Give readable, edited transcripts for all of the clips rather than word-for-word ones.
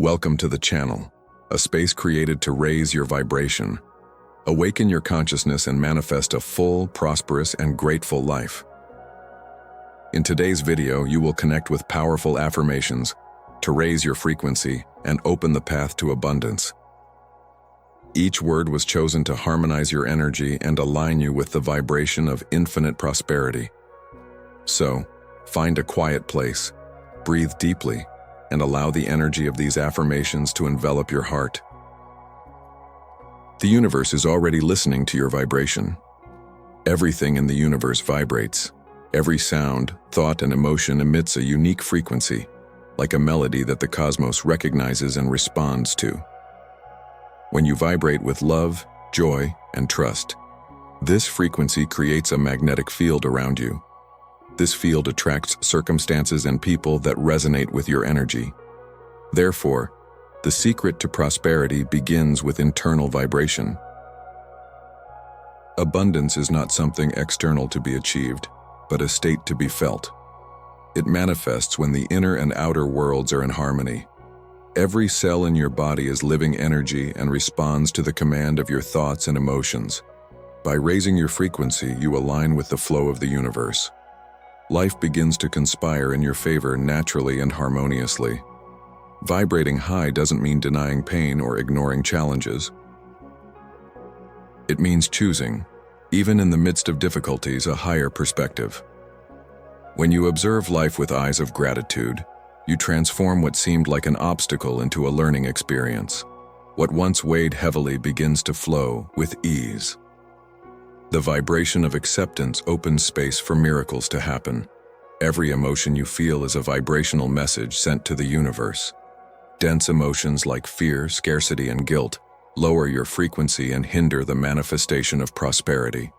Welcome to the channel, a space created to raise your vibration, awaken your consciousness and manifest a full, prosperous, and grateful life. In today's video, you will connect with powerful affirmations to raise your frequency and open the path to abundance. Each word was chosen to harmonize your energy and align you with the vibration of infinite prosperity. So, find a quiet place, breathe deeply, and allow the energy of these affirmations to envelop your heart. The universe is already listening to your vibration. Everything in the universe vibrates. Every sound, thought, and emotion emits a unique frequency, like a melody that the cosmos recognizes and responds to. When you vibrate with love, joy, and trust, this frequency creates a magnetic field around you. This field attracts circumstances and people that resonate with your energy. Therefore, the secret to prosperity begins with internal vibration. Abundance is not something external to be achieved, but a state to be felt. It manifests when the inner and outer worlds are in harmony. Every cell in your body is living energy and responds to the command of your thoughts and emotions. By raising your frequency, you align with the flow of the universe. Life begins to conspire in your favor naturally and harmoniously. Vibrating high doesn't mean denying pain or ignoring challenges. It means choosing, even in the midst of difficulties, a higher perspective. When you observe life with eyes of gratitude, you transform what seemed like an obstacle into a learning experience. What once weighed heavily begins to flow with ease. The vibration of acceptance opens space for miracles to happen. Every emotion you feel is a vibrational message sent to the universe. Dense emotions like fear, scarcity, and guilt lower your frequency and hinder the manifestation of prosperity.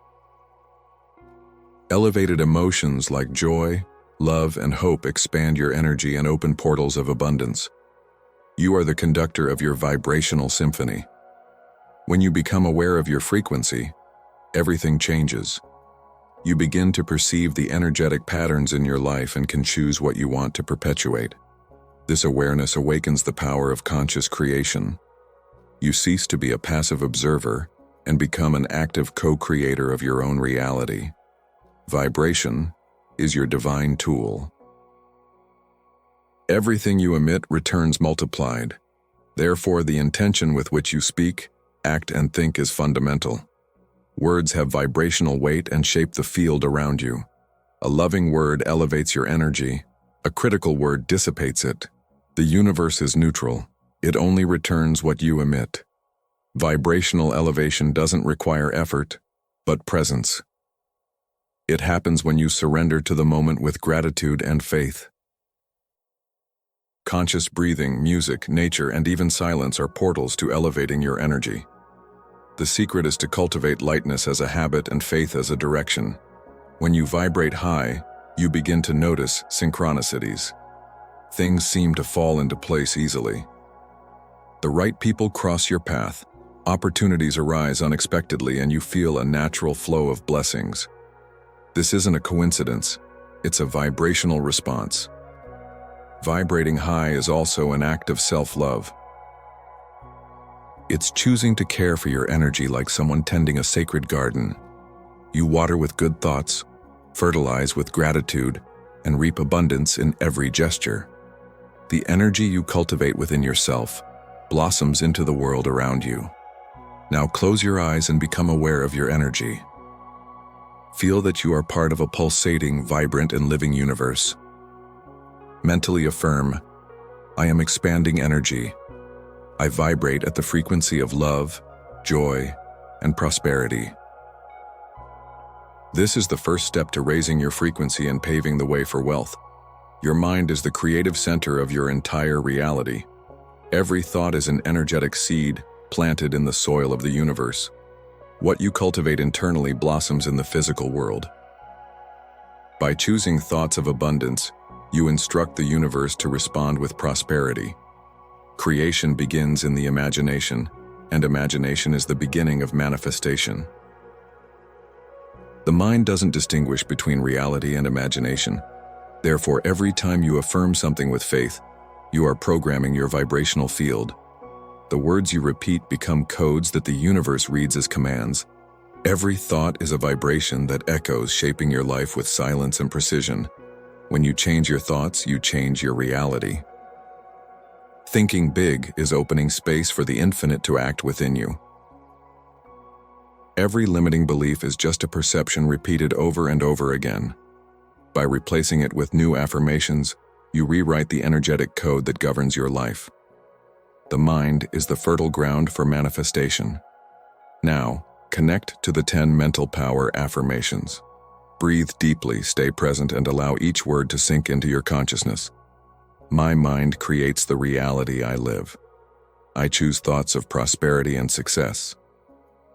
Elevated emotions like joy, love, and hope expand your energy and open portals of abundance. You are the conductor of your vibrational symphony. When you become aware of your frequency, everything changes. You begin to perceive the energetic patterns in your life and can choose what you want to perpetuate. This awareness awakens the power of conscious creation. You cease to be a passive observer and become an active co-creator of your own reality. Vibration is your divine tool. Everything you emit returns multiplied. Therefore, the intention with which you speak, act, and think is fundamental. Words have vibrational weight and shape the field around you. A loving word elevates your energy. A critical word dissipates it. The universe is neutral. It only returns what you emit. Vibrational elevation doesn't require effort, but presence. It happens when you surrender to the moment with gratitude and faith. Conscious breathing, music, nature, and even silence are portals to elevating your energy. The secret is to cultivate lightness as a habit and faith as a direction. When you vibrate high, you begin to notice synchronicities. Things seem to fall into place easily. The right people cross your path, opportunities arise unexpectedly, and you feel a natural flow of blessings. This isn't a coincidence, it's a vibrational response. Vibrating high is also an act of self-love. It's choosing to care for your energy like someone tending a sacred garden. You water with good thoughts, fertilize with gratitude, and reap abundance in every gesture. The energy you cultivate within yourself blossoms into the world around you. Now close your eyes and become aware of your energy. Feel that you are part of a pulsating, vibrant, and living universe. Mentally affirm, I am expanding energy. I vibrate at the frequency of love, joy, and prosperity. This is the first step to raising your frequency and paving the way for wealth. Your mind is the creative center of your entire reality. Every thought is an energetic seed planted in the soil of the universe. What you cultivate internally blossoms in the physical world. By choosing thoughts of abundance, you instruct the universe to respond with prosperity. Creation begins in the imagination, and imagination is the beginning of manifestation. The mind doesn't distinguish between reality and imagination. Therefore, every time you affirm something with faith, You are programming your vibrational field. The words you repeat become codes that the universe reads as commands. Every thought is a vibration that echoes, shaping your life with silence and precision. When you change your thoughts, you change your reality. Thinking big is opening space for the infinite to act within you. Every limiting belief is just a perception repeated over and over again. By replacing it with new affirmations, you rewrite the energetic code that governs your life. The mind is the fertile ground for manifestation. Now, connect to the 10 mental power affirmations. Breathe deeply, stay present, and allow each word to sink into your consciousness. My mind creates the reality I live. I choose thoughts of prosperity and success.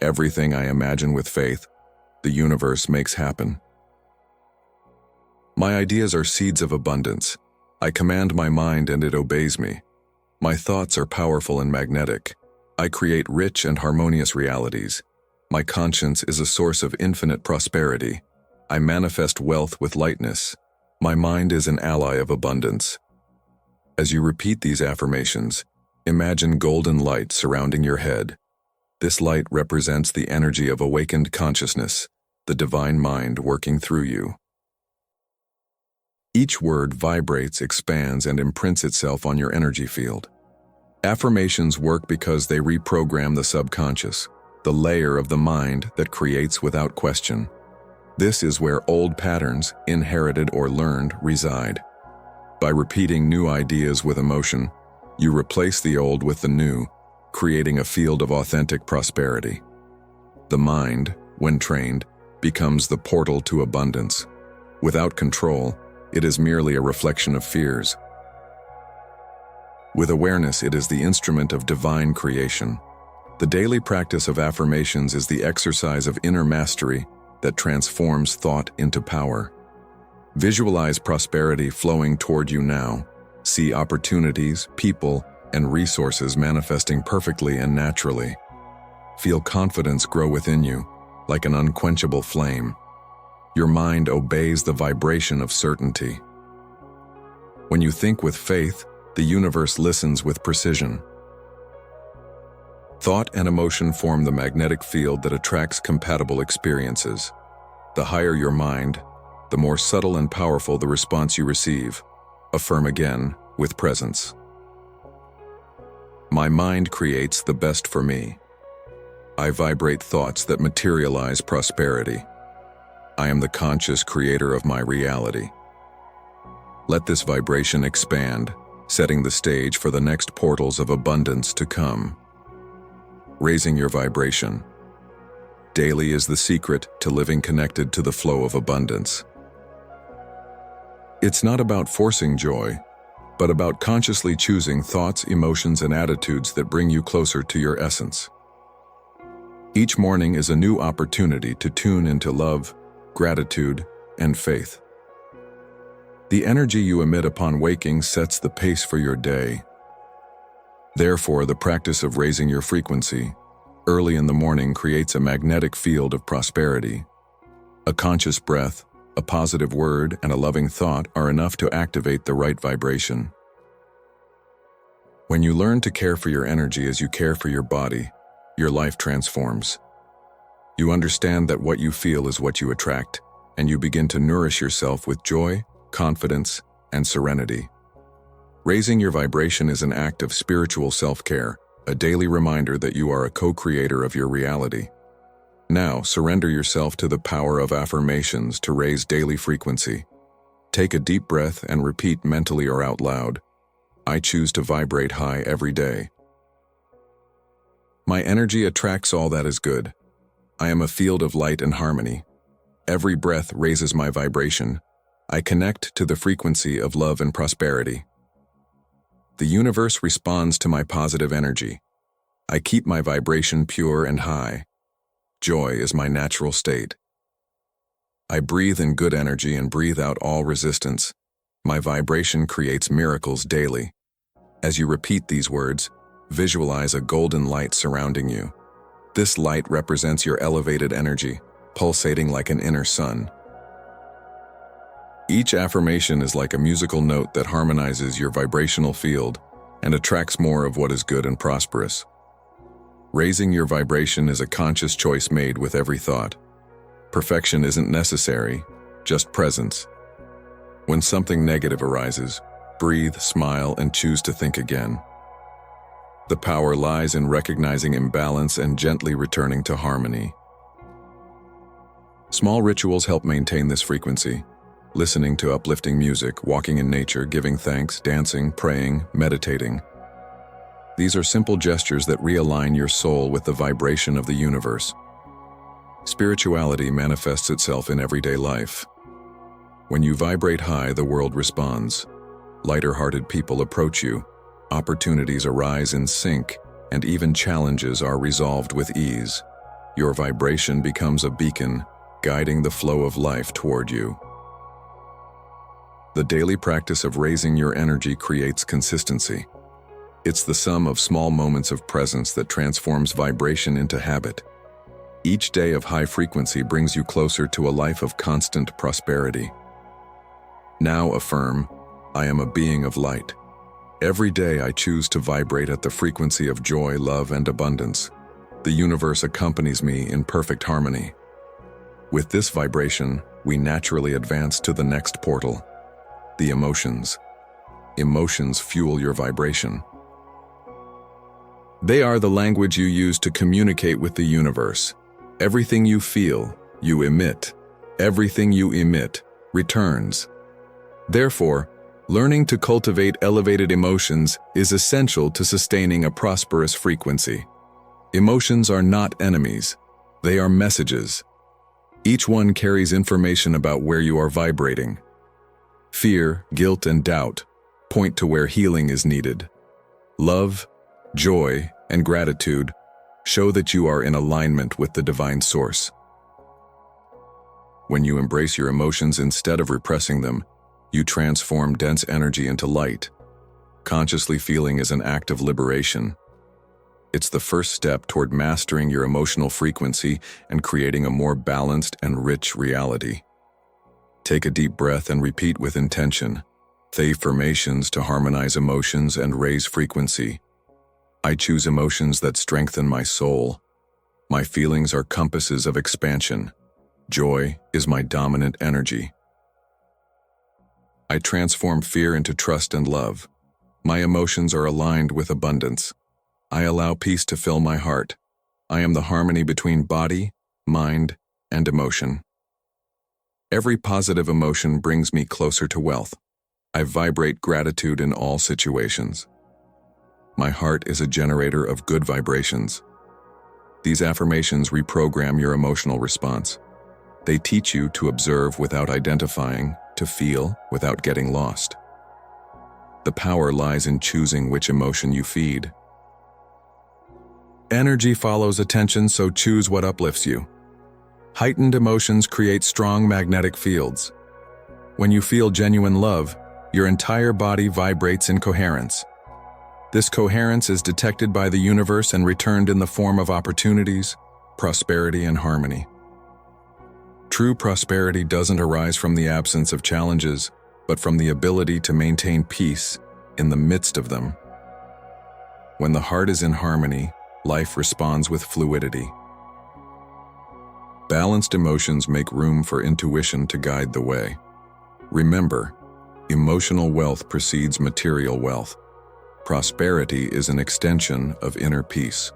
Everything I imagine with faith, the universe makes happen. My ideas are seeds of abundance. I command my mind and it obeys me. My thoughts are powerful and magnetic. I create rich and harmonious realities. My conscience is a source of infinite prosperity. I manifest wealth with lightness. My mind is an ally of abundance. As you repeat these affirmations, imagine golden light surrounding your head. This light represents the energy of awakened consciousness, the divine mind working through you. Each word vibrates, expands, and imprints itself on your energy field. Affirmations work because they reprogram the subconscious, the layer of the mind that creates without question. This is where old patterns, inherited or learned, reside. By repeating new ideas with emotion, you replace the old with the new, creating a field of authentic prosperity. The mind, when trained, becomes the portal to abundance. Without control, it is merely a reflection of fears. With awareness, it is the instrument of divine creation. The daily practice of affirmations is the exercise of inner mastery that transforms thought into power. Visualize prosperity flowing toward you now. See opportunities, people, and resources manifesting perfectly and naturally. Feel confidence grow within you, like an unquenchable flame. Your mind obeys the vibration of certainty. When you think with faith, the universe listens with precision. Thought and emotion form the magnetic field that attracts compatible experiences. The higher your mind, the more subtle and powerful the response you receive. Affirm again, with presence. My mind creates the best for me. I vibrate thoughts that materialize prosperity. I am the conscious creator of my reality. Let this vibration expand, setting the stage for the next portals of abundance to come. Raising your vibration. Daily is the secret to living connected to the flow of abundance. It's not about forcing joy, but about consciously choosing thoughts, emotions, and attitudes that bring you closer to your essence. Each morning is a new opportunity to tune into love, gratitude, and faith. The energy you emit upon waking sets the pace for your day. Therefore, the practice of raising your frequency early in the morning creates a magnetic field of prosperity. A conscious breath, a positive word, and a loving thought are enough to activate the right vibration. When you learn to care for your energy as you care for your body, your life transforms. You understand that what you feel is what you attract, and you begin to nourish yourself with joy, confidence, and serenity. Raising your vibration is an act of spiritual self-care, a daily reminder that you are a co-creator of your reality. Now, surrender yourself to the power of affirmations to raise daily frequency. Take a deep breath and repeat mentally or out loud, I choose to vibrate high every day. My energy attracts all that is good. I am a field of light and harmony. Every breath raises my vibration. I connect to the frequency of love and prosperity. The universe responds to my positive energy. I keep my vibration pure and high. Joy is my natural state. I breathe in good energy and breathe out all resistance. My vibration creates miracles daily. As you repeat these words, visualize a golden light surrounding you. This light represents your elevated energy, pulsating like an inner sun. Each affirmation is like a musical note that harmonizes your vibrational field and attracts more of what is good and prosperous. Raising your vibration is a conscious choice made with every thought. Perfection isn't necessary, just presence. When something negative arises, breathe, smile, and choose to think again. The power lies in recognizing imbalance and gently returning to harmony. Small rituals help maintain this frequency. Listening to uplifting music, walking in nature, giving thanks, dancing, praying, meditating. These are simple gestures that realign your soul with the vibration of the universe. Spirituality manifests itself in everyday life. When you vibrate high, the world responds. Lighter-hearted people approach you, opportunities arise in sync, and even challenges are resolved with ease. Your vibration becomes a beacon, guiding the flow of life toward you. The daily practice of raising your energy creates consistency. It's the sum of small moments of presence that transforms vibration into habit. Each day of high frequency brings you closer to a life of constant prosperity. Now affirm, I am a being of light. Every day I choose to vibrate at the frequency of joy, love, and abundance. The universe accompanies me in perfect harmony. With this vibration, we naturally advance to the next portal. The emotions. Emotions fuel your vibration. They are the language you use to communicate with the universe. Everything you feel, you emit. Everything you emit returns. Therefore, learning to cultivate elevated emotions is essential to sustaining a prosperous frequency. Emotions are not enemies. They are messages. Each one carries information about where you are vibrating. Fear, guilt, and doubt point to where healing is needed. Love, joy, and gratitude show that you are in alignment with the divine source. When you embrace your emotions instead of repressing them, you transform dense energy into light. Consciously feeling is an act of liberation. It's the first step toward mastering your emotional frequency and creating a more balanced and rich reality. Take a deep breath and repeat with intention. Affirmations to harmonize emotions and raise frequency. I choose emotions that strengthen my soul. My feelings are compasses of expansion. Joy is my dominant energy. I transform fear into trust and love. My emotions are aligned with abundance. I allow peace to fill my heart. I am the harmony between body, mind, and emotion. Every positive emotion brings me closer to wealth. I vibrate gratitude in all situations. My heart is a generator of good vibrations. These affirmations reprogram your emotional response. They teach you to observe without identifying, to feel without getting lost. The power lies in choosing which emotion you feed. Energy follows attention, so choose what uplifts you. Heightened emotions create strong magnetic fields. When you feel genuine love, your entire body vibrates in coherence. This coherence is detected by the universe and returned in the form of opportunities, prosperity, and harmony. True prosperity doesn't arise from the absence of challenges, but from the ability to maintain peace in the midst of them. When the heart is in harmony, life responds with fluidity. Balanced emotions make room for intuition to guide the way. Remember, emotional wealth precedes material wealth. Prosperity is an extension of inner peace.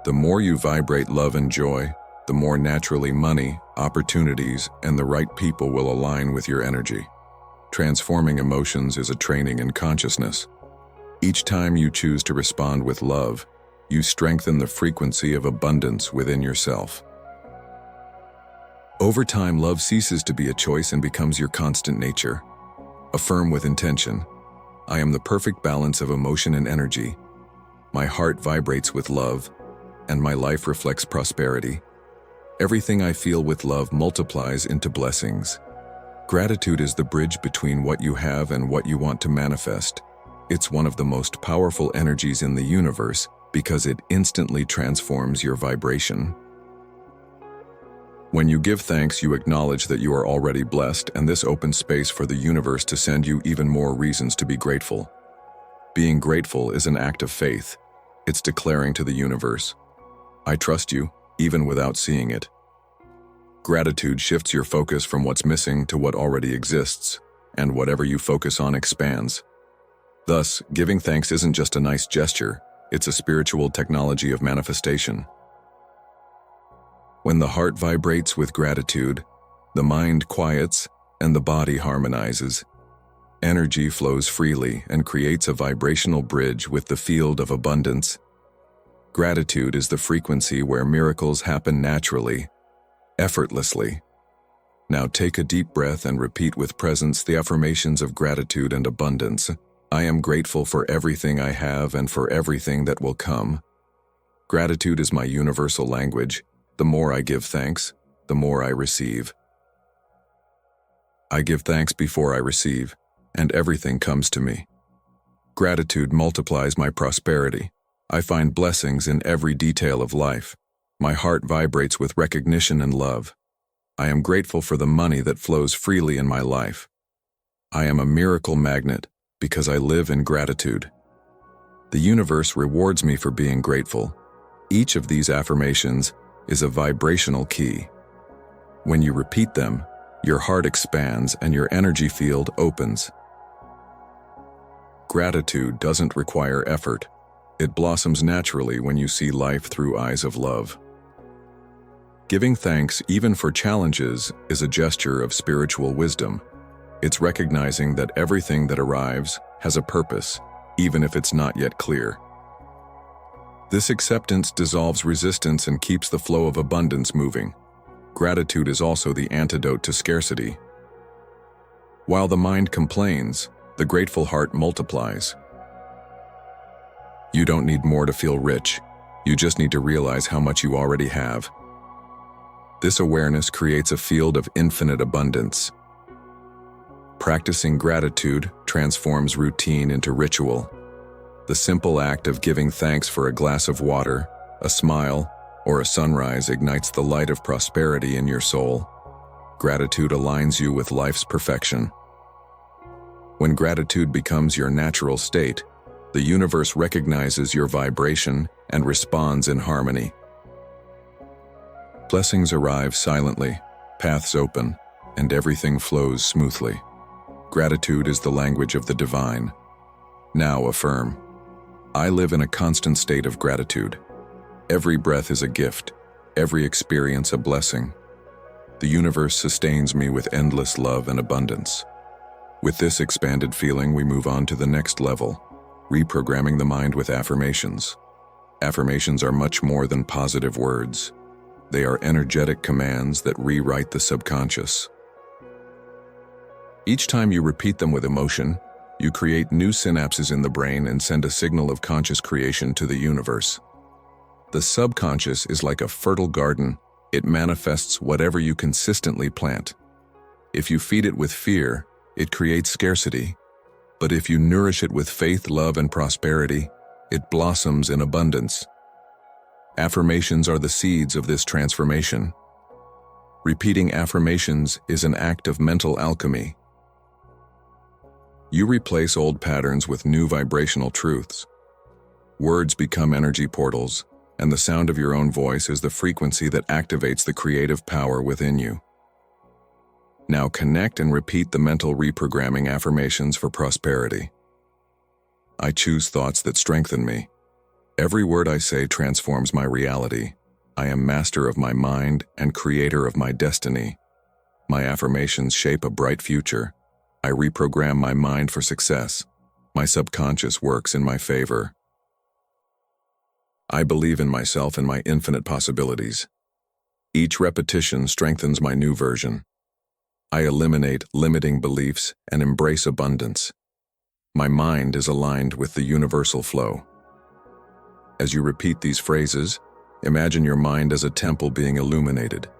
The more you vibrate love and joy, the more naturally money, opportunities, and the right people will align with your energy. Transforming emotions is a training in consciousness. Each time you choose to respond with love, you strengthen the frequency of abundance within yourself. Over time, love ceases to be a choice and becomes your constant nature. Affirm with intention. I am the perfect balance of emotion and energy. My heart vibrates with love, and my life reflects prosperity. Everything I feel with love multiplies into blessings. Gratitude is the bridge between what you have and what you want to manifest. It's one of the most powerful energies in the universe because it instantly transforms your vibration. When you give thanks, you acknowledge that you are already blessed, and this opens space for the universe to send you even more reasons to be grateful. Being grateful is an act of faith. It's declaring to the universe, "I trust you, even without seeing it." Gratitude shifts your focus from what's missing to what already exists, and whatever you focus on expands. Thus, giving thanks isn't just a nice gesture, it's a spiritual technology of manifestation. When the heart vibrates with gratitude, the mind quiets and the body harmonizes. Energy flows freely and creates a vibrational bridge with the field of abundance. Gratitude is the frequency where miracles happen naturally, effortlessly. Now take a deep breath and repeat with presence the affirmations of gratitude and abundance. I am grateful for everything I have and for everything that will come. Gratitude is my universal language. The more I give thanks, the more I receive. I give thanks before I receive, and everything comes to me. Gratitude multiplies my prosperity. I find blessings in every detail of life. My heart vibrates with recognition and love. I am grateful for the money that flows freely in my life. I am a miracle magnet because I live in gratitude. The universe rewards me for being grateful. Each of these affirmations is a vibrational key. When you repeat them, your heart expands and your energy field opens. Gratitude doesn't require effort. It blossoms naturally when you see life through eyes of love. Giving thanks, even for challenges, is a gesture of spiritual wisdom. It's recognizing that everything that arrives has a purpose, even if it's not yet clear. This acceptance dissolves resistance and keeps the flow of abundance moving. Gratitude is also the antidote to scarcity. While the mind complains, the grateful heart multiplies. You don't need more to feel rich. You just need to realize how much you already have. This awareness creates a field of infinite abundance. Practicing gratitude transforms routine into ritual. The simple act of giving thanks for a glass of water, a smile, or a sunrise ignites the light of prosperity in your soul. Gratitude aligns you with life's perfection. When gratitude becomes your natural state, the universe recognizes your vibration and responds in harmony. Blessings arrive silently, paths open, and everything flows smoothly. Gratitude is the language of the divine. Now affirm, I live in a constant state of gratitude. Every breath is a gift, every experience a blessing. The universe sustains me with endless love and abundance. With this expanded feeling, we move on to the next level, reprogramming the mind with affirmations. Affirmations are much more than positive words. They are energetic commands that rewrite the subconscious. Each time you repeat them with emotion, you create new synapses in the brain and send a signal of conscious creation to the universe. The subconscious is like a fertile garden. It manifests whatever you consistently plant. If you feed it with fear, it creates scarcity. But if you nourish it with faith, love, and prosperity, it blossoms in abundance. Affirmations are the seeds of this transformation. Repeating affirmations is an act of mental alchemy. You replace old patterns with new vibrational truths. Words become energy portals, and the sound of your own voice is the frequency that activates the creative power within you. Now connect and repeat the mental reprogramming affirmations for prosperity. I choose thoughts that strengthen me. Every word I say transforms my reality. I am master of my mind and creator of my destiny. My affirmations shape a bright future. I reprogram my mind for success. My subconscious works in my favor. I believe in myself and my infinite possibilities. Each repetition strengthens my new version. I eliminate limiting beliefs and embrace abundance. My mind is aligned with the universal flow. As you repeat these phrases, imagine your mind as a temple being illuminated.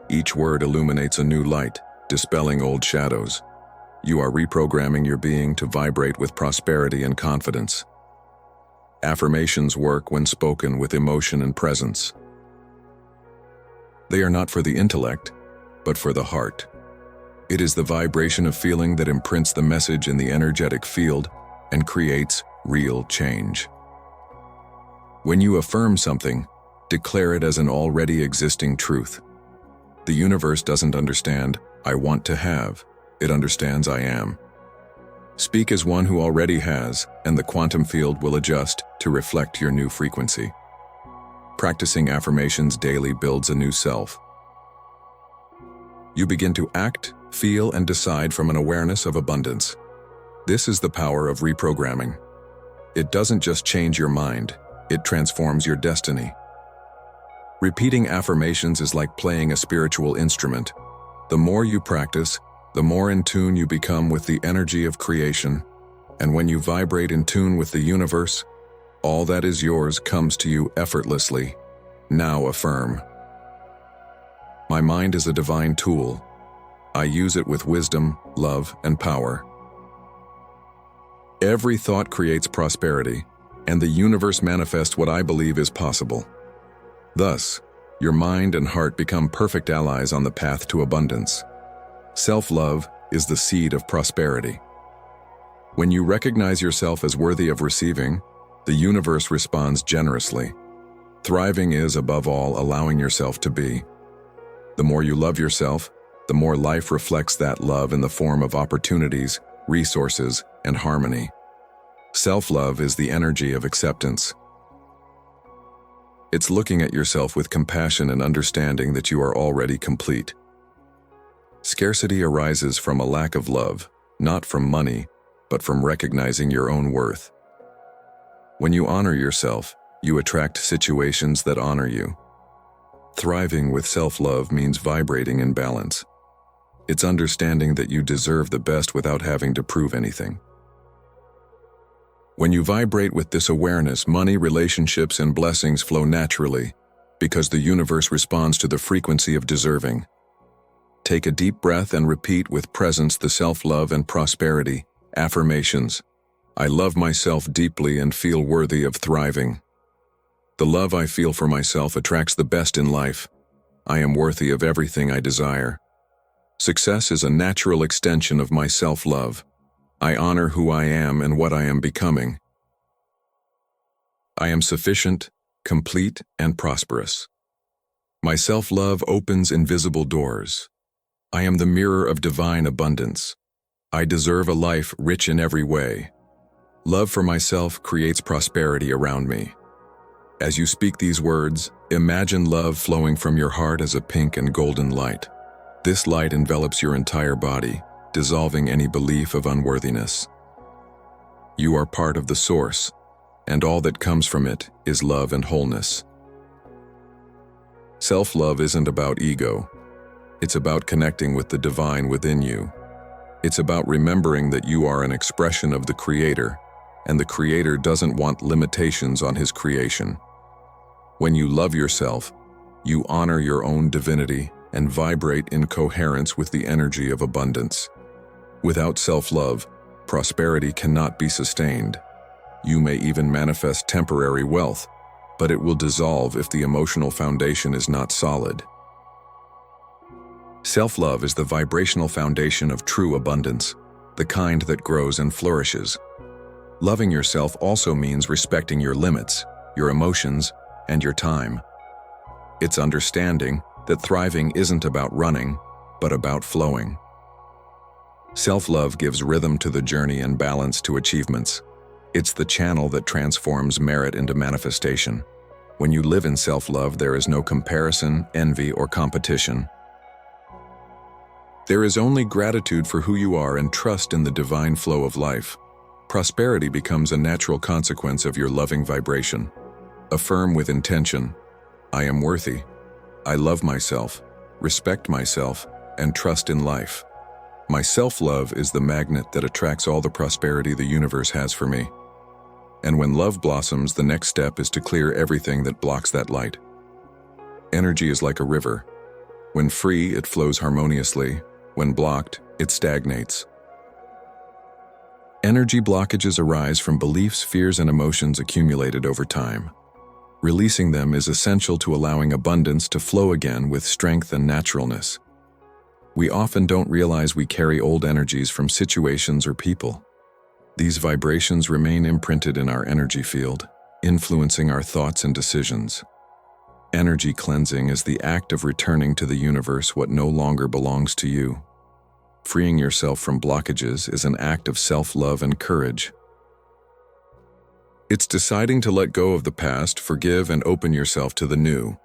Each word illuminates a new light, dispelling old shadows. You are reprogramming your being to vibrate with prosperity and confidence. Affirmations work when spoken with emotion and presence. They are not for the intellect, but for the heart. It is the vibration of feeling that imprints the message in the energetic field and creates real change. When you affirm something, declare it as an already existing truth. The universe doesn't understand, "I want to have." It understands, "I am." Speak as one who already has, and the quantum field will adjust to reflect your new frequency. Practicing affirmations daily builds a new self. You begin to act, feel, and decide from an awareness of abundance. This is the power of reprogramming. It doesn't just change your mind, it transforms your destiny. Repeating affirmations is like playing a spiritual instrument. The more you practice, the more in tune you become with the energy of creation. And when you vibrate in tune with the universe, all that is yours comes to you effortlessly. Now affirm. My mind is a divine tool. I use it with wisdom, love, and power. Every thought creates prosperity, and the universe manifests what I believe is possible. Thus, your mind and heart become perfect allies on the path to abundance. Self-love is the seed of prosperity. When you recognize yourself as worthy of receiving, the universe responds generously. Thriving is, above all, allowing yourself to be. The more you love yourself, the more life reflects that love in the form of opportunities, resources, and harmony. Self-love is the energy of acceptance. It's looking at yourself with compassion and understanding that you are already complete. Scarcity arises from a lack of love, not from money, but from recognizing your own worth. When you honor yourself, you attract situations that honor you. Thriving with self-love means vibrating in balance. It's understanding that you deserve the best without having to prove anything. When you vibrate with this awareness, money, relationships, and blessings flow naturally, because the universe responds to the frequency of deserving. Take a deep breath and repeat with presence the self-love and prosperity affirmations. I love myself deeply and feel worthy of thriving. The love I feel for myself attracts the best in life. I am worthy of everything I desire. Success is a natural extension of my self-love. I honor who I am and what I am becoming. I am sufficient, complete, and prosperous. My self-love opens invisible doors. I am the mirror of divine abundance. I deserve a life rich in every way. Love for myself creates prosperity around me. As you speak these words, imagine love flowing from your heart as a pink and golden light. This light envelops your entire body, dissolving any belief of unworthiness. You are part of the source, and all that comes from it is love and wholeness. Self-love isn't about ego. It's about connecting with the divine within you. It's about remembering that you are an expression of the Creator, and the Creator doesn't want limitations on His creation. When you love yourself, you honor your own divinity and vibrate in coherence with the energy of abundance. Without self-love, prosperity cannot be sustained. You may even manifest temporary wealth, but it will dissolve if the emotional foundation is not solid. Self-love is the vibrational foundation of true abundance, the kind that grows and flourishes. Loving yourself also means respecting your limits, your emotions, and your time. It's understanding that thriving isn't about running, but about flowing. Self-love gives rhythm to the journey and balance to achievements. It's the channel that transforms merit into manifestation. When you live in self-love, there is no comparison, envy, or competition. There is only gratitude for who you are and trust in the divine flow of life. Prosperity becomes a natural consequence of your loving vibration. Affirm with intention, I am worthy. I love myself, respect myself, and trust in life. My self-love is the magnet that attracts all the prosperity the universe has for me. And when love blossoms, the next step is to clear everything that blocks that light. Energy is like a river. When free, it flows harmoniously. When blocked, it stagnates. Energy blockages arise from beliefs, fears, and emotions accumulated over time. Releasing them is essential to allowing abundance to flow again with strength and naturalness. We often don't realize we carry old energies from situations or people. These vibrations remain imprinted in our energy field, influencing our thoughts and decisions. Energy cleansing is the act of returning to the universe what no longer belongs to you. Freeing yourself from blockages is an act of self-love and courage. It's deciding to let go of the past, forgive, and open yourself to the new.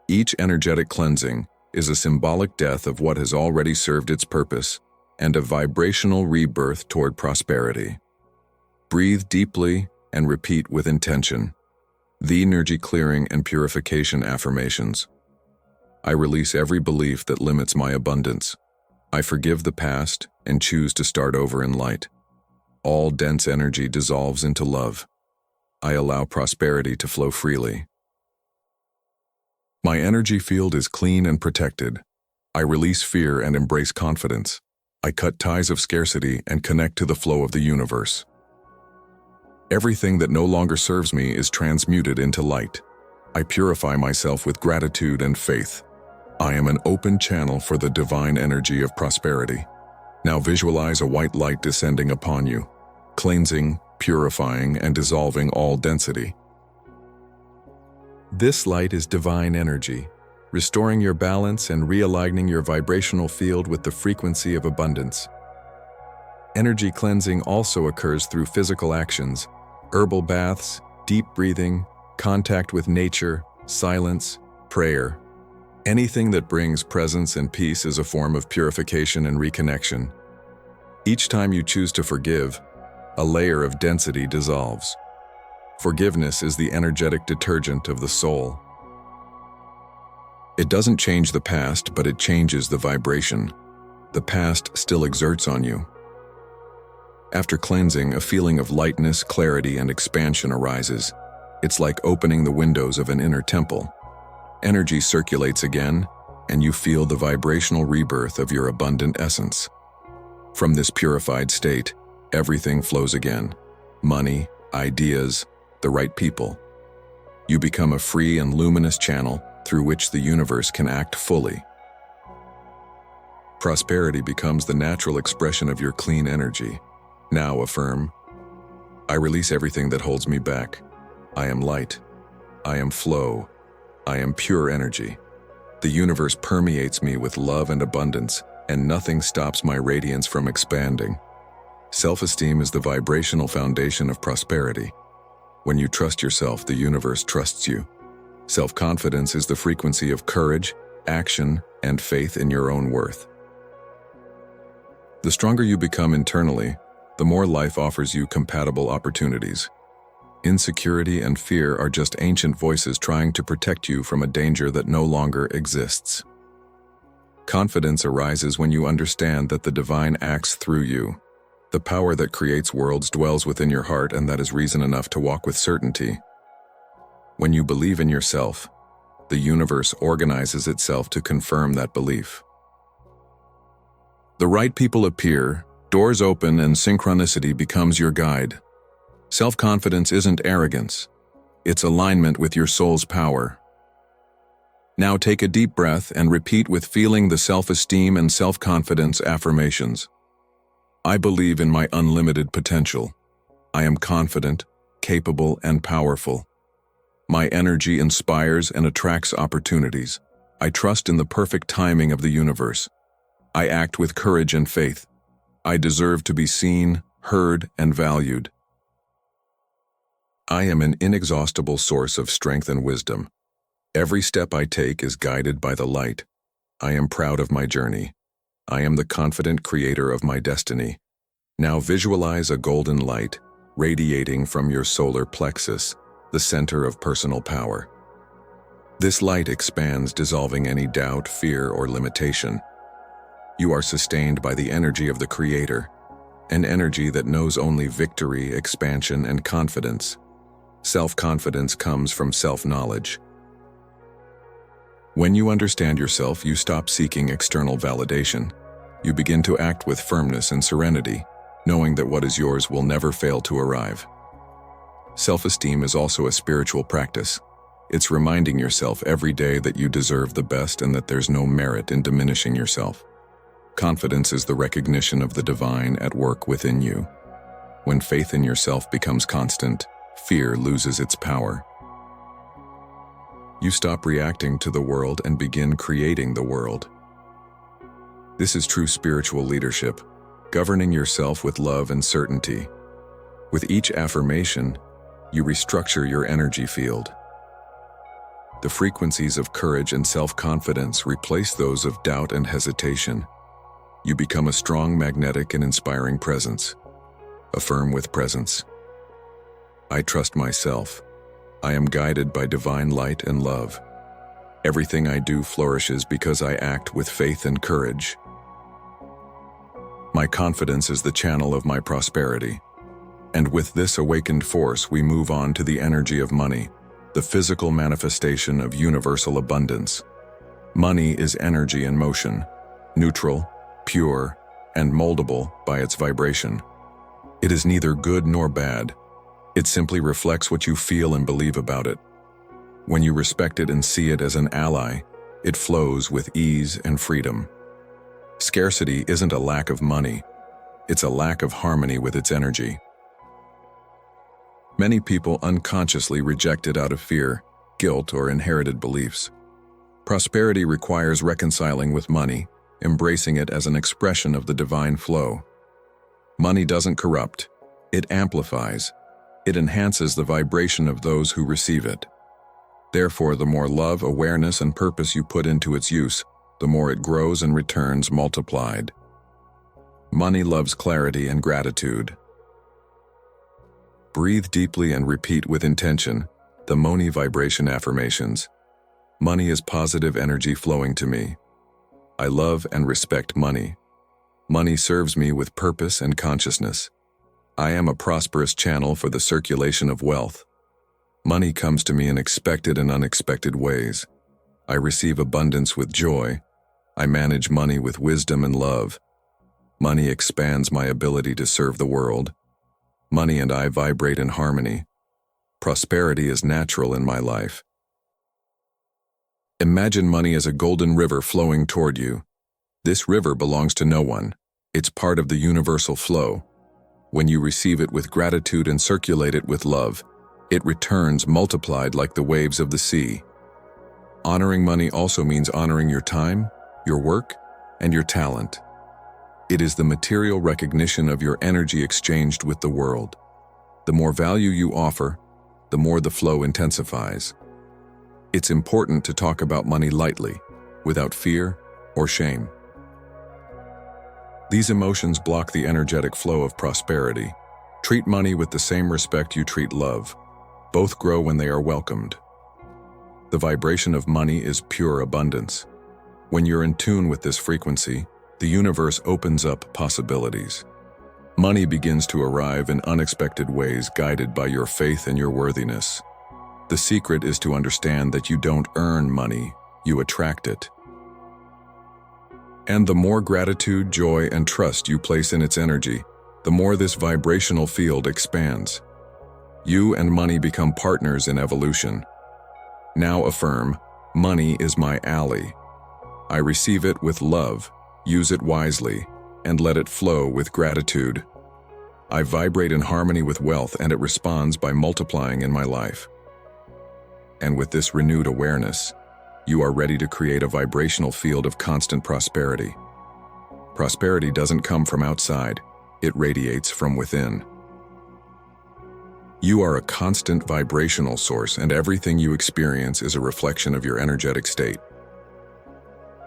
Each energetic cleansing is a symbolic death of what has already served its purpose and a vibrational rebirth toward prosperity. Breathe deeply and repeat with intention. The energy clearing and purification affirmations. I release every belief that limits my abundance. I forgive the past and choose to start over in light. All dense energy dissolves into love. I allow prosperity to flow freely. My energy field is clean and protected. I release fear and embrace confidence. I cut ties of scarcity and connect to the flow of the universe. Everything that no longer serves me is transmuted into light. I purify myself with gratitude and faith. I am an open channel for the divine energy of prosperity. Now visualize a white light descending upon you, cleansing, purifying, and dissolving all density. This light is divine energy, restoring your balance and realigning your vibrational field with the frequency of abundance. Energy cleansing also occurs through physical actions, herbal baths, deep breathing, contact with nature, silence, prayer. Anything that brings presence and peace is a form of purification and reconnection. Each time you choose to forgive, a layer of density dissolves. Forgiveness is the energetic detergent of the soul. It doesn't change the past, but it changes the vibration. The past still exerts on you. After cleansing, a feeling of lightness, clarity, and expansion arises. It's like opening the windows of an inner temple. Energy circulates again, and you feel the vibrational rebirth of your abundant essence. From this purified state, everything flows again. Money, ideas, the right people. You become a free and luminous channel through which the universe can act fully. Prosperity becomes the natural expression of your clean energy. Now affirm, I release everything that holds me back. I am light. I am flow. I am pure energy. The universe permeates me with love and abundance, and nothing stops my radiance from expanding. Self-esteem is the vibrational foundation of prosperity. When you trust yourself, the universe trusts you. Self-confidence is the frequency of courage, action, and faith in your own worth. The stronger you become internally, the more life offers you compatible opportunities. Insecurity and fear are just ancient voices trying to protect you from a danger that no longer exists. Confidence arises when you understand that the divine acts through you. The power that creates worlds dwells within your heart, and that is reason enough to walk with certainty. When you believe in yourself, the universe organizes itself to confirm that belief. The right people appear, doors open, and synchronicity becomes your guide. Self-confidence isn't arrogance. It's alignment with your soul's power. Now take a deep breath and repeat with feeling the self-esteem and self-confidence affirmations. I believe in my unlimited potential. I am confident, capable, and powerful. My energy inspires and attracts opportunities. I trust in the perfect timing of the universe. I act with courage and faith. I deserve to be seen, heard, and valued. I am an inexhaustible source of strength and wisdom. Every step I take is guided by the light. I am proud of my journey. I am the confident creator of my destiny. Now visualize a golden light radiating from your solar plexus, the center of personal power. This light expands, dissolving any doubt, fear, or limitation. You are sustained by the energy of the Creator, an energy that knows only victory, expansion, and confidence. Self-confidence comes from self-knowledge. When you understand yourself, you stop seeking external validation. You begin to act with firmness and serenity, knowing that what is yours will never fail to arrive. Self-esteem is also a spiritual practice. It's reminding yourself every day that you deserve the best and that there's no merit in diminishing yourself. Confidence is the recognition of the divine at work within you. When faith in yourself becomes constant, fear loses its power. You stop reacting to the world and begin creating the world. This is true spiritual leadership, governing yourself with love and certainty. With each affirmation, you restructure your energy field. The frequencies of courage and self-confidence replace those of doubt and hesitation. You become a strong, magnetic, and inspiring presence. Affirm with presence. I trust myself. I am guided by divine light and love. Everything I do flourishes because I act with faith and courage. My confidence is the channel of my prosperity. And with this awakened force, we move on to the energy of money, the physical manifestation of universal abundance. Money is energy in motion, neutral, pure, and moldable by its vibration. It is neither good nor bad. It simply reflects what you feel and believe about it. When you respect it and see it as an ally, it flows with ease and freedom. Scarcity isn't a lack of money. It's a lack of harmony with its energy. Many people unconsciously reject it out of fear, guilt, or inherited beliefs. Prosperity requires reconciling with money, embracing it as an expression of the divine flow. Money doesn't corrupt. It amplifies. It enhances the vibration of those who receive it. Therefore, the more love, awareness, and purpose you put into its use, the more it grows and returns multiplied. Money loves clarity and gratitude. Breathe deeply and repeat with intention the Money vibration affirmations. Money is positive energy flowing to me. I love and respect money. Money serves me with purpose and consciousness. I am a prosperous channel for the circulation of wealth. Money comes to me in expected and unexpected ways. I receive abundance with joy. I manage money with wisdom and love. Money expands my ability to serve the world. Money and I vibrate in harmony. Prosperity is natural in my life. Imagine money as a golden river flowing toward you. This river belongs to no one. It's part of the universal flow. When you receive it with gratitude and circulate it with love, it returns multiplied like the waves of the sea. Honoring money also means honoring your time, your work, and your talent. It is the material recognition of your energy exchanged with the world. The more value you offer, the more the flow intensifies. It's important to talk about money lightly, without fear or shame. These emotions block the energetic flow of prosperity. Treat money with the same respect you treat love. Both grow when they are welcomed. The vibration of money is pure abundance. When you're in tune with this frequency, the universe opens up possibilities. Money begins to arrive in unexpected ways, guided by your faith and your worthiness. The secret is to understand that you don't earn money, you attract it. And the more gratitude, joy, and trust you place in its energy, the more this vibrational field expands. You and money become partners in evolution. Now affirm, money is my ally. I receive it with love, use it wisely, and let it flow with gratitude. I vibrate in harmony with wealth and it responds by multiplying in my life. And with this renewed awareness, you are ready to create a vibrational field of constant prosperity. Prosperity doesn't come from outside, it radiates from within. You are a constant vibrational source, and everything you experience is a reflection of your energetic state.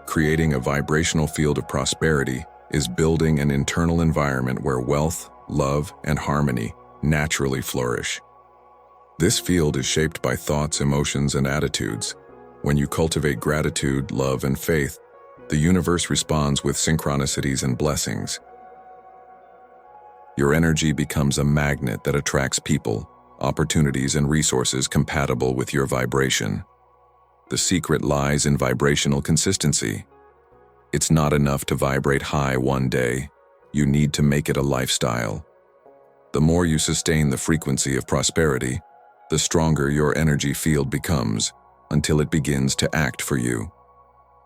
Creating a vibrational field of prosperity is building an internal environment where wealth, love, and harmony naturally flourish. This field is shaped by thoughts, emotions, and attitudes. When you cultivate gratitude, love, and faith, the universe responds with synchronicities and blessings. Your energy becomes a magnet that attracts people, opportunities, and resources compatible with your vibration. The secret lies in vibrational consistency. It's not enough to vibrate high one day. You need to make it a lifestyle. The more you sustain the frequency of prosperity, the stronger your energy field becomes. until it begins to act for you.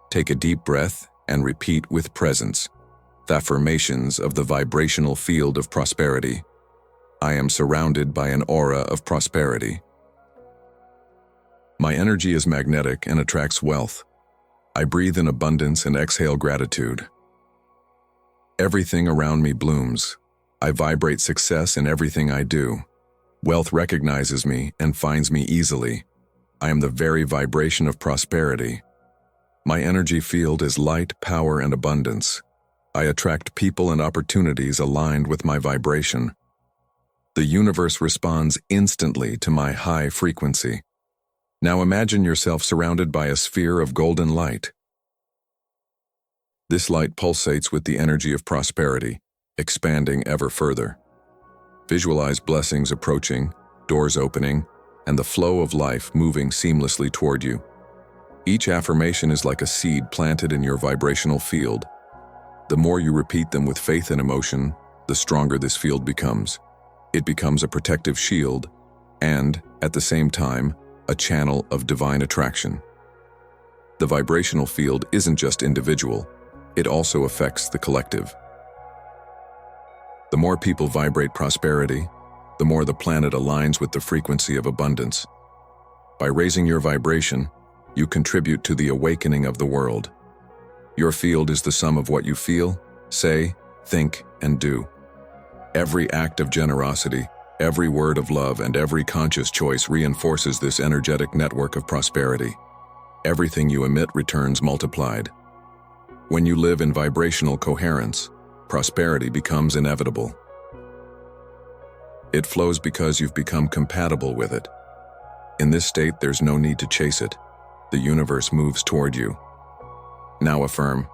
Take a deep breath and repeat with presence. The affirmations of the vibrational field of prosperity. I am surrounded by an aura of prosperity. My energy is magnetic and attracts wealth. I breathe in abundance and exhale gratitude. Everything around me blooms. I vibrate success in everything I do. Wealth recognizes me and finds me easily. I am the very vibration of prosperity. My energy field is light, power, and abundance. I attract people and opportunities aligned with my vibration. The universe responds instantly to my high frequency. Now imagine yourself surrounded by a sphere of golden light. This light pulsates with the energy of prosperity, expanding ever further. Visualize blessings approaching, doors opening, and the flow of life moving seamlessly toward you. Each affirmation is like a seed planted in your vibrational field. The more you repeat them with faith and emotion, the stronger this field becomes. It becomes a protective shield and, at the same time, a channel of divine attraction. The vibrational field isn't just individual, it also affects the collective. The more people vibrate prosperity, the more the planet aligns with the frequency of abundance. By raising your vibration, you contribute to the awakening of the world. Your field is the sum of what you feel, say, think, and do. Every act of generosity, every word of love, and every conscious choice reinforces this energetic network of prosperity. Everything you emit returns multiplied. When you live in vibrational coherence, prosperity becomes inevitable. It flows because you've become compatible with it. In this state, there's no need to chase it. The universe moves toward you. Now affirm,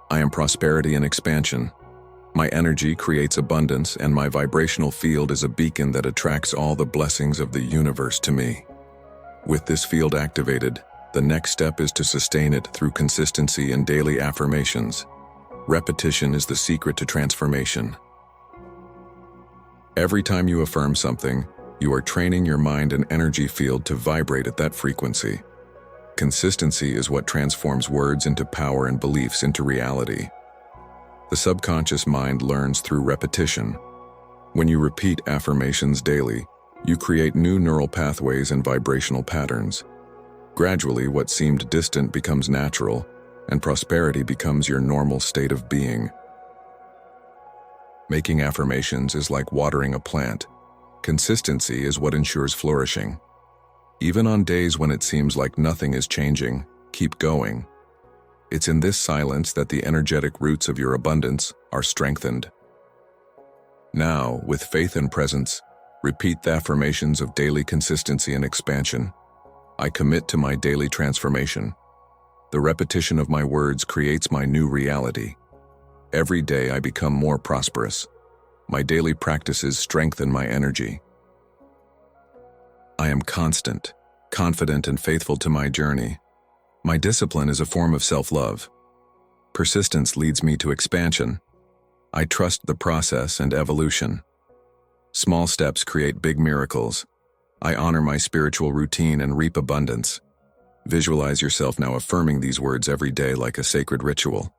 I am prosperity and expansion. My energy creates abundance, and my vibrational field is a beacon that attracts all the blessings of the universe to me. With this field activated, the next step is to sustain it through consistency and daily affirmations. Repetition is the secret to transformation. Every time you affirm something, you are training your mind and energy field to vibrate at that frequency. Consistency is what transforms words into power and beliefs into reality. The subconscious mind learns through repetition. When you repeat affirmations daily, you create new neural pathways and vibrational patterns. Gradually, what seemed distant becomes natural, and prosperity becomes your normal state of being. Making affirmations is like watering a plant. Consistency is what ensures flourishing. Even on days when it seems like nothing is changing, keep going. It's in this silence that the energetic roots of your abundance are strengthened. Now, with faith and presence, repeat the affirmations of daily consistency and expansion. I commit to my daily transformation. The repetition of my words creates my new reality. Every day I become more prosperous. My daily practices strengthen my energy. I am constant, confident, and faithful to my journey. My discipline is a form of self-love. Persistence leads me to expansion. I trust the process and evolution. Small steps create big miracles. I honor my spiritual routine and reap abundance. Visualize yourself now affirming these words every day like a sacred ritual.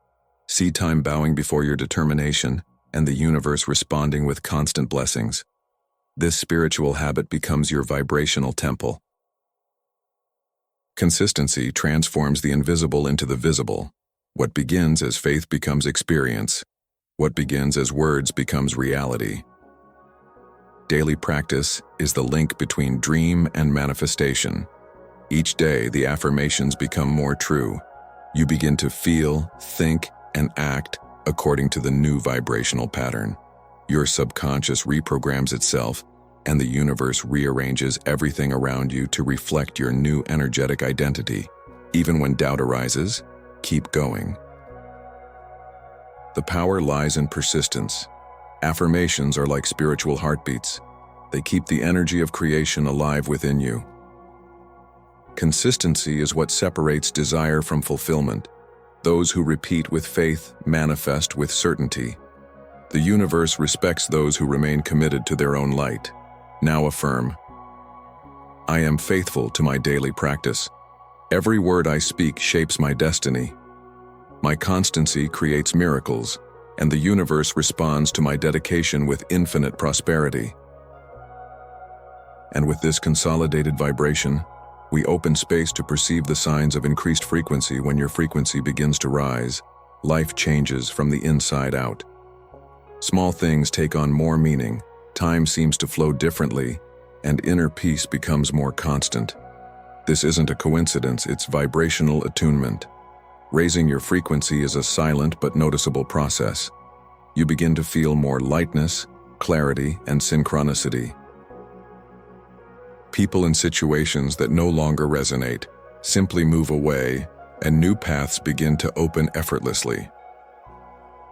See time bowing before your determination and the universe responding with constant blessings. This spiritual habit becomes your vibrational temple. Consistency transforms the invisible into the visible. What begins as faith becomes experience. What begins as words becomes reality. Daily practice is the link between dream and manifestation. Each day, the affirmations become more true. You begin to feel, think, and act according to the new vibrational pattern. Your subconscious reprograms itself, and the universe rearranges everything around you to reflect your new energetic identity. Even when doubt arises, keep going. The power lies in persistence. Affirmations are like spiritual heartbeats. They keep the energy of creation alive within you. Consistency is what separates desire from fulfillment. Those who repeat with faith manifest with certainty. The universe respects those who remain committed to their own light. Now affirm, I am faithful to my daily practice. Every word I speak shapes my destiny. My constancy creates miracles, and the universe responds to my dedication with infinite prosperity. And with this consolidated vibration, we open space to perceive the signs of increased frequency. When your frequency begins to rise, life changes from the inside out. Small things take on more meaning, time seems to flow differently, and inner peace becomes more constant. This isn't a coincidence, it's vibrational attunement. Raising your frequency is a silent but noticeable process. You begin to feel more lightness, clarity, and synchronicity. People and situations that no longer resonate simply move away, and new paths begin to open effortlessly.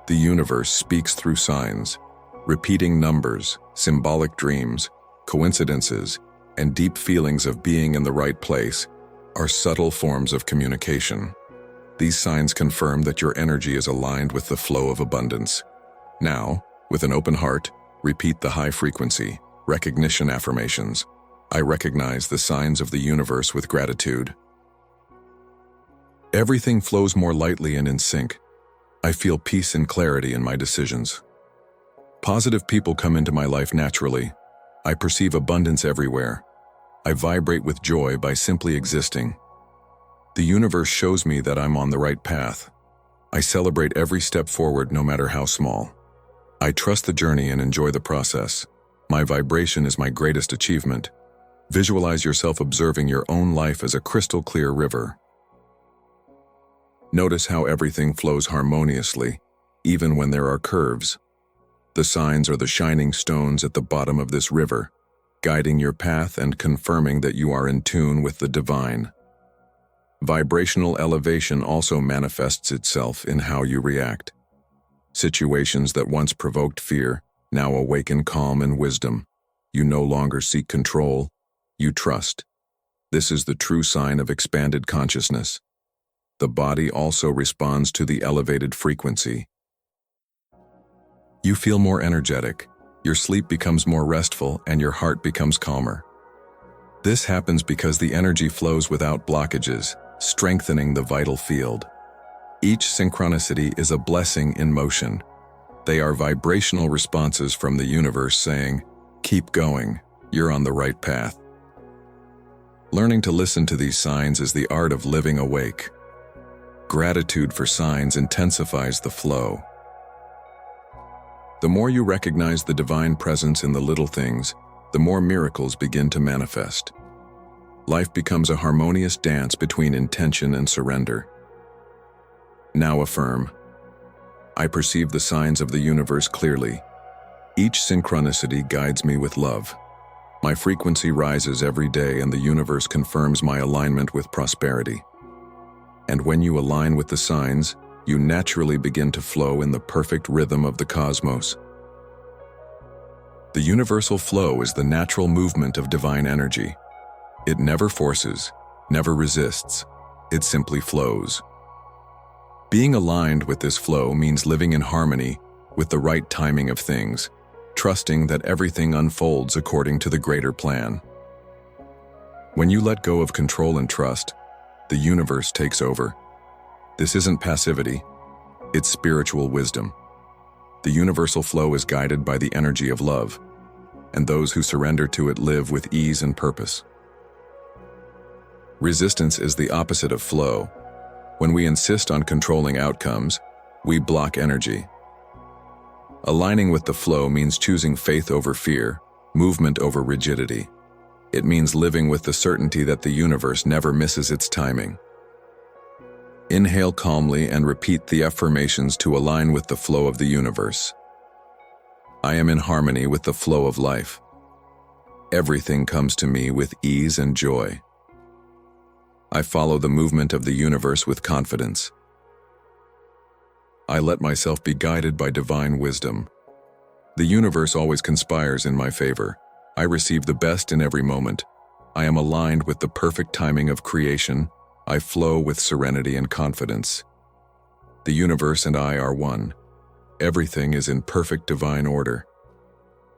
The universe speaks through signs, repeating numbers, symbolic dreams, coincidences, and deep feelings of being in the right place are subtle forms of communication. These signs confirm that your energy is aligned with the flow of abundance. Now, with an open heart, repeat the high frequency, recognition affirmations. I recognize the signs of the universe with gratitude. Everything flows more lightly and in sync. I feel peace and clarity in my decisions. Positive people come into my life naturally. I perceive abundance everywhere. I vibrate with joy by simply existing. The universe shows me that I'm on the right path. I celebrate every step forward, no matter how small. I trust the journey and enjoy the process. My vibration is my greatest achievement. Visualize yourself observing your own life as a crystal clear river. Notice how everything flows harmoniously, even when there are curves. The signs are the shining stones at the bottom of this river, guiding your path and confirming that you are in tune with the divine. Vibrational elevation also manifests itself in how you react. Situations that once provoked fear now awaken calm and wisdom. You no longer seek control, you trust. This is the true sign of expanded consciousness. The body also responds to the elevated frequency. You feel more energetic, your sleep becomes more restful, and your heart becomes calmer. This happens because the energy flows without blockages, strengthening the vital field. Each synchronicity is a blessing in motion. They are vibrational responses from the universe saying, "Keep going, you're on the right path." Learning to listen to these signs is the art of living awake. Gratitude for signs intensifies the flow. The more you recognize the divine presence in the little things, the more miracles begin to manifest. Life becomes a harmonious dance between intention and surrender. Now affirm, I perceive the signs of the universe clearly. Each synchronicity guides me with love. My frequency rises every day, and the universe confirms my alignment with prosperity. And when you align with the signs, you naturally begin to flow in the perfect rhythm of the cosmos. The universal flow is the natural movement of divine energy. It never forces, never resists, it simply flows. Being aligned with this flow means living in harmony with the right timing of things, trusting that everything unfolds according to the greater plan. When you let go of control and trust, the universe takes over. This isn't passivity, it's spiritual wisdom. The universal flow is guided by the energy of love, and those who surrender to it live with ease and purpose. Resistance is the opposite of flow. When we insist on controlling outcomes, we block energy. Aligning with the flow means choosing faith over fear, movement over rigidity. It means living with the certainty that the universe never misses its timing. Inhale calmly and repeat the affirmations to align with the flow of the universe. I am in harmony with the flow of life. Everything comes to me with ease and joy. I follow the movement of the universe with confidence. I let myself be guided by divine wisdom. The universe always conspires in my favor. I receive the best in every moment. I am aligned with the perfect timing of creation. I flow with serenity and confidence. The universe and I are one. Everything is in perfect divine order.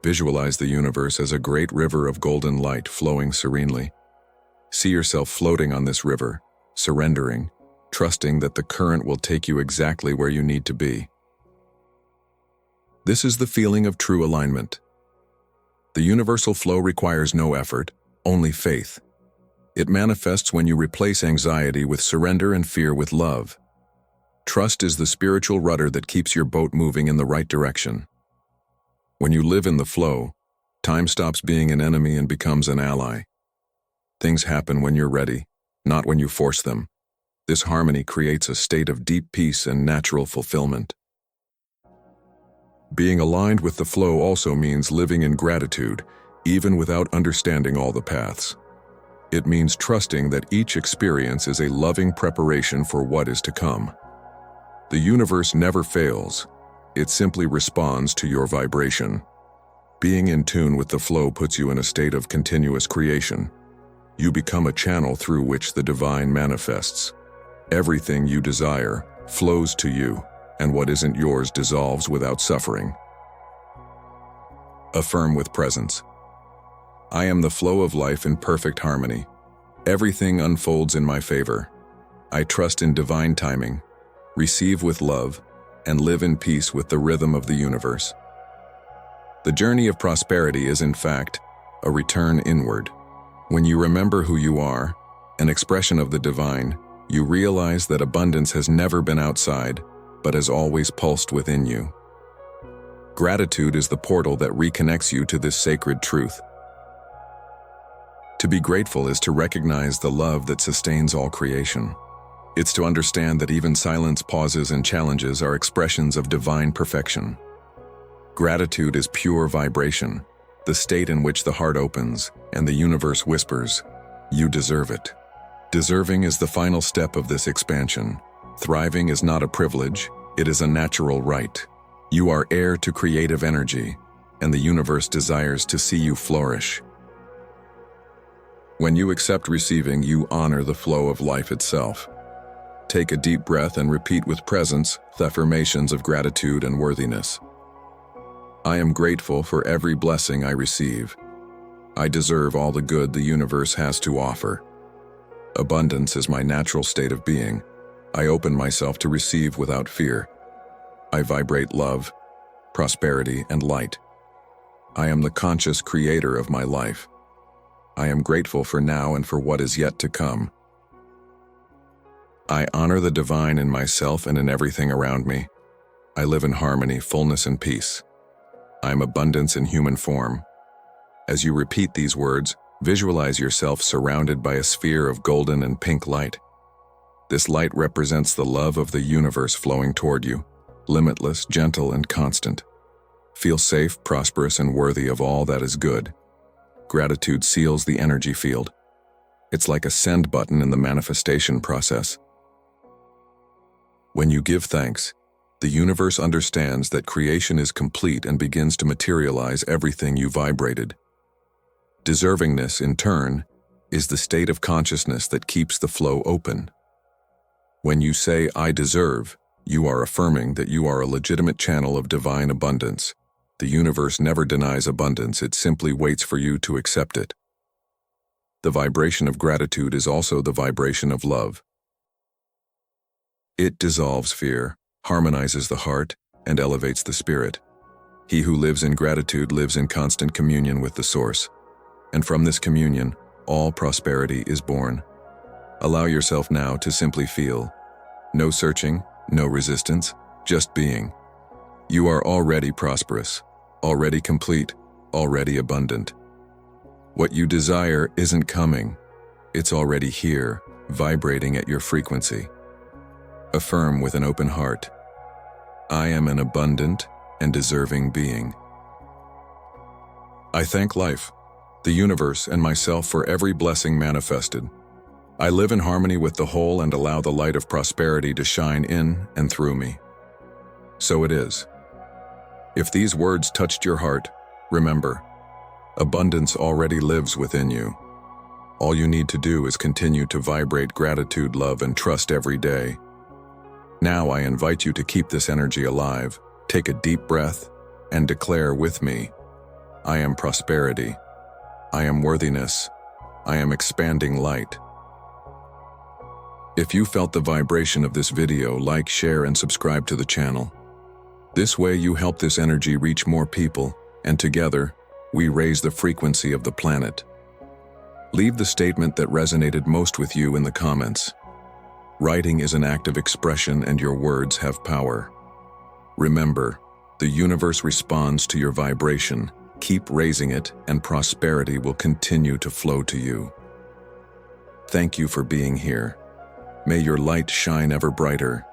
Visualize the universe as a great river of golden light flowing serenely. See yourself floating on this river, surrendering, trusting that the current will take you exactly where you need to be. This is the feeling of true alignment. The universal flow requires no effort, only faith. It manifests when you replace anxiety with surrender and fear with love. Trust is the spiritual rudder that keeps your boat moving in the right direction. When you live in the flow, time stops being an enemy and becomes an ally. Things happen when you're ready, not when you force them. This harmony creates a state of deep peace and natural fulfillment. Being aligned with the flow also means living in gratitude, even without understanding all the paths. It means trusting that each experience is a loving preparation for what is to come. The universe never fails. It simply responds to your vibration. Being in tune with the flow puts you in a state of continuous creation. You become a channel through which the divine manifests. Everything you desire flows to you, and what isn't yours dissolves without suffering. Affirm with presence. I am the flow of life in perfect harmony. Everything unfolds in my favor. I trust in divine timing, receive with love, and live in peace with the rhythm of the universe. The journey of prosperity is, in fact, a return inward. When you remember who you are, an expression of the divine, you realize that abundance has never been outside, but has always pulsed within you. Gratitude is the portal that reconnects you to this sacred truth. To be grateful is to recognize the love that sustains all creation. It's to understand that even silence, pauses, and challenges are expressions of divine perfection. Gratitude is pure vibration, the state in which the heart opens and the universe whispers, "You deserve it." Deserving is the final step of this expansion. Thriving is not a privilege, it is a natural right. You are heir to creative energy, and the universe desires to see you flourish. When you accept receiving, you honor the flow of life itself. Take a deep breath and repeat with presence the affirmations of gratitude and worthiness. I am grateful for every blessing I receive. I deserve all the good the universe has to offer. Abundance is my natural state of being. I open myself to receive without fear. I vibrate love, prosperity, and light. I am the conscious creator of my life. I am grateful for now and for what is yet to come. I honor the divine in myself and in everything around me. I live in harmony, fullness, and peace. I am abundance in human form. As you repeat these words, visualize yourself surrounded by a sphere of golden and pink light. This light represents the love of the universe flowing toward you, limitless, gentle, and constant. Feel safe, prosperous, and worthy of all that is good. Gratitude seals the energy field. It's like a send button in the manifestation process. When you give thanks, the universe understands that creation is complete and begins to materialize everything you vibrated. Deservingness, in turn, is the state of consciousness that keeps the flow open. When you say, "I deserve," you are affirming that you are a legitimate channel of divine abundance. The universe never denies abundance, it simply waits for you to accept it. The vibration of gratitude is also the vibration of love. It dissolves fear, harmonizes the heart, and elevates the spirit. He who lives in gratitude lives in constant communion with the source. And from this communion, all prosperity is born. Allow yourself now to simply feel. No searching, no resistance, just being. You are already prosperous, already complete, already abundant. What you desire isn't coming. It's already here, vibrating at your frequency. Affirm with an open heart. I am an abundant and deserving being. I thank life, the universe, and myself for every blessing manifested. I live in harmony with the whole and allow the light of prosperity to shine in and through me. So it is. If these words touched your heart, remember, abundance already lives within you. All you need to do is continue to vibrate gratitude, love, and trust every day. Now I invite you to keep this energy alive, take a deep breath, and declare with me, I am prosperity, I am worthiness, I am expanding light. If you felt the vibration of this video, like, share, and subscribe to the channel. This way you help this energy reach more people, and together, we raise the frequency of the planet. Leave the statement that resonated most with you in the comments. Writing is an act of expression and your words have power. Remember, the universe responds to your vibration. Keep raising it and prosperity will continue to flow to you. Thank you for being here. May your light shine ever brighter.